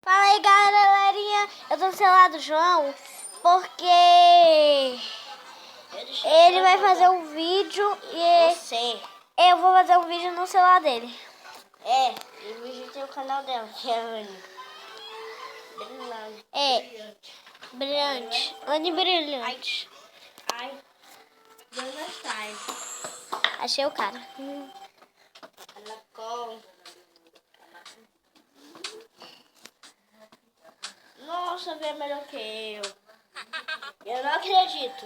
Fala aí, galerinha. Eu tô no celular do João porque ele vai fazer um vídeo e eu vou fazer um vídeo no celular dele. E o vídeo tem o canal dela, que é a Anne. Brilhante. Brilhante. Anne Brilhante. Ai, Dona Sai. Achei o cara. Ela com... Nossa, vê melhor que eu. Eu não acredito.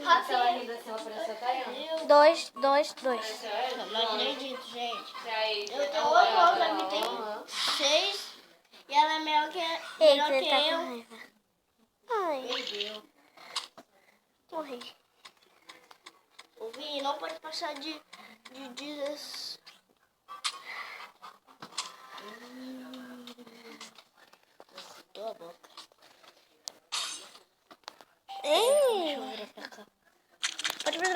Aquela rindo assim, ela parece a Tayana. 2. Eu não acredito, gente. Eu tenho Ela- uma outra que tem 6 e ela é melhor que Eita, eu. ele tá com raiva. Ai, Perdeu. morri. O Vini não pode passar de 10. Cortou a boca. Ei, Deixa eu virar pra cá. pode vir.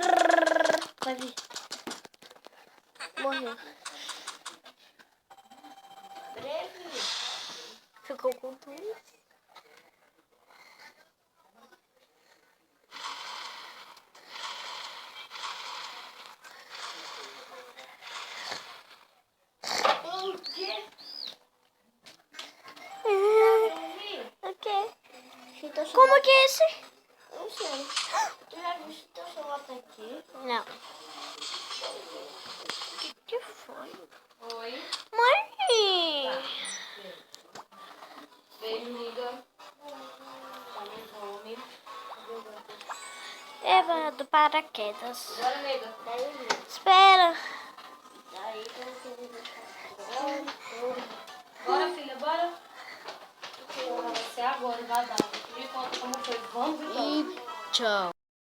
Vai vir. Morreu. Breve. Ficou com tudo. O quê? O quê? Então, Como que é esse? não sei. Tu já viu se teu celular tá aqui? Não. Que foi? Oi. Mãe! Beijo, amiga. Tá no fome. Eva do paraquedas. Bora, amiga. Espera. Daí que eu queria deixar. Bora, filha, bora. Vai ser agora, vai dar. Me conta como foi. Vamos então. Tchau.